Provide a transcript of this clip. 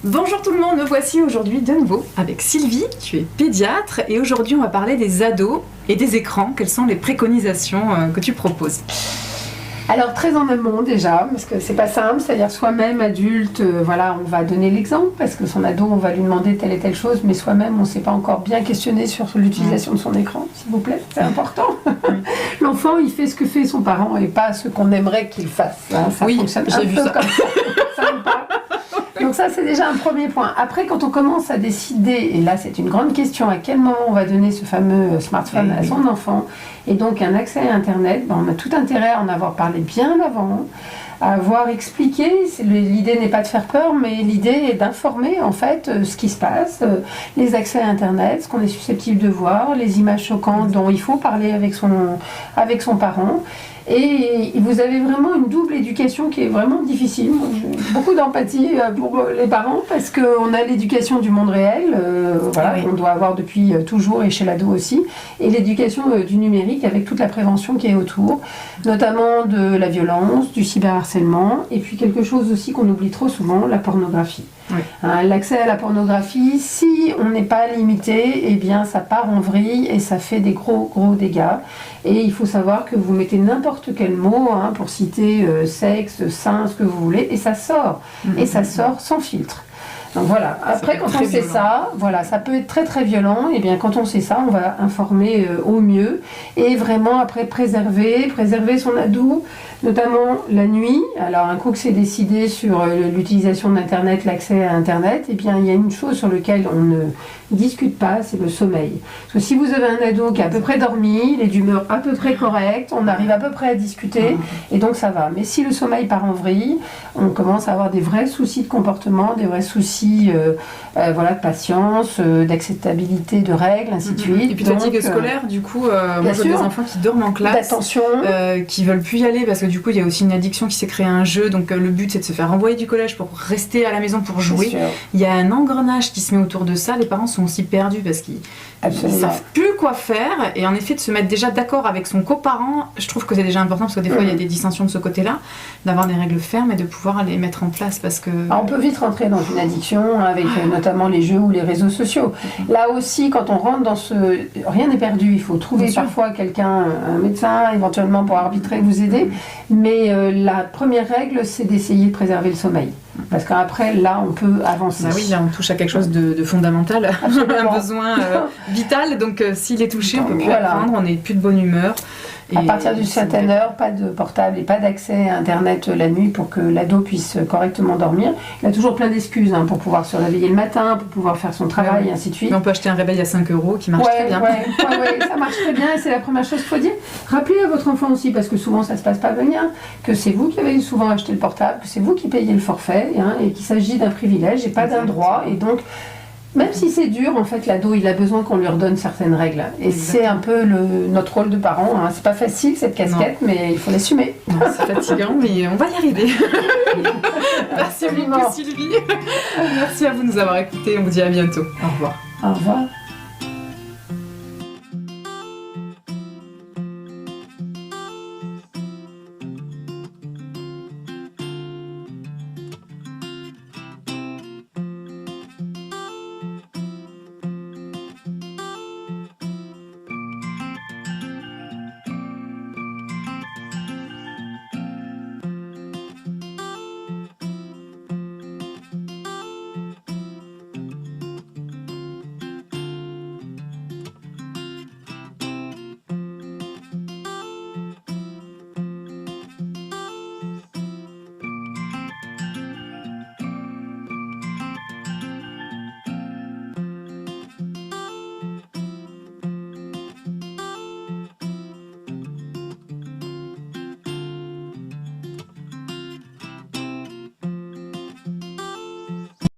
Bonjour tout le monde, me voici aujourd'hui de nouveau avec Sylvie, tu es pédiatre et aujourd'hui on va parler des ados et des écrans. Quelles sont les préconisations que tu proposes? Alors très en amont déjà, parce que c'est pas simple, c'est-à-dire soi-même adulte, voilà, on va donner l'exemple parce que son ado, on va lui demander telle et telle chose, mais soi-même on ne s'est pas encore bien questionné sur l'utilisation de son écran, s'il vous plaît, c'est important. L'enfant, il fait ce que fait son parent et pas ce qu'on aimerait qu'il fasse. Hein, ça fonctionne un peu comme ça. Ça va pas. Donc ça, c'est déjà un premier point. Après, quand on commence à décider, et là c'est une grande question, à quel moment on va donner ce fameux smartphone à son enfant, et donc un accès à Internet, on a tout intérêt à en avoir parlé bien avant, à avoir expliqué. L'idée n'est pas de faire peur, mais l'idée est d'informer en fait ce qui se passe, les accès à Internet, ce qu'on est susceptible de voir, les images choquantes dont il faut parler avec son parent. Et vous avez vraiment une double éducation qui est vraiment difficile. J'ai beaucoup d'empathie pour les parents parce qu'on a l'éducation du monde réel, qu'on doit avoir depuis toujours et chez l'ado aussi, et l'éducation du numérique avec toute la prévention qui est autour, notamment de la violence, du cyberharcèlement, et puis quelque chose aussi qu'on oublie trop souvent, la pornographie. Oui. L'accès à la pornographie, si on n'est pas limité, eh bien ça part en vrille et ça fait des gros dégâts. Et il faut savoir que vous mettez n'importe quel mot pour citer sexe, sein, ce que vous voulez, et ça sort. Et ça sort sans filtre. Donc voilà, après quand on sait ça, voilà, ça peut être très très violent, et bien quand on sait ça, on va informer au mieux, et vraiment après préserver son ado, notamment la nuit. Alors un coup que c'est décidé sur l'utilisation d'Internet, l'accès à Internet, et bien il y a une chose sur laquelle on ne discute pas, c'est le sommeil. Parce que si vous avez un ado qui est à peu près dormi, il est d'humeur à peu près correcte, on arrive à peu près à discuter, et donc ça va. Mais si le sommeil part en vrille, on commence à avoir des vrais soucis de comportement, des vrais soucis de patience, d'acceptabilité de règles, ainsi de suite. Et puis fatigue scolaire, du coup, moi j'ai des enfants qui dorment en classe, qui veulent plus y aller parce que du coup il y a aussi une addiction qui s'est créée à un jeu, donc le but c'est de se faire renvoyer du collège pour rester à la maison pour jouer. Il y a un engrenage qui se met autour de ça, les parents sont aussi perdus parce qu'ils ne savent plus quoi faire, et en effet de se mettre déjà d'accord avec son coparent, je trouve que c'est déjà important parce que des fois il y a des dissensions de ce côté-là, d'avoir des règles fermes et de pouvoir les mettre en place parce que... Alors, on peut vite rentrer dans une addiction avec notamment les jeux ou les réseaux sociaux. Là aussi, quand on rentre dans ce... Rien n'est perdu, il faut trouver parfois quelqu'un, un médecin éventuellement pour arbitrer, vous aider, mais la première règle c'est d'essayer de préserver le sommeil. Parce qu'après, là, on peut avancer. Bah oui, là, on touche à quelque chose de fondamental, un besoin vital. Donc, s'il est touché, on ne peut plus apprendre, on n'est plus de bonne humeur. À partir d'une certaine heure, pas de portable et pas d'accès à Internet la nuit pour que l'ado puisse correctement dormir. Il a toujours plein d'excuses pour pouvoir se réveiller le matin, pour pouvoir faire son travail, et ainsi de suite. Mais on peut acheter un réveil à 5 € qui marche très bien. Oui, ça marche très bien et c'est la première chose qu'il faut dire. Rappelez à votre enfant aussi, parce que souvent ça ne se passe pas bien, que c'est vous qui avez souvent acheté le portable, que c'est vous qui payez le forfait, et qu'il s'agit d'un privilège et pas d'un droit. Et donc, même si c'est dur, en fait, l'ado, il a besoin qu'on lui redonne certaines règles. Et c'est un peu notre rôle de parent. C'est pas facile, cette casquette, mais il faut l'assumer. C'est fatigant, mais on va y arriver. Merci beaucoup, Sylvie. Merci à vous de nous avoir écoutés. On vous dit à bientôt. Au revoir. Au revoir.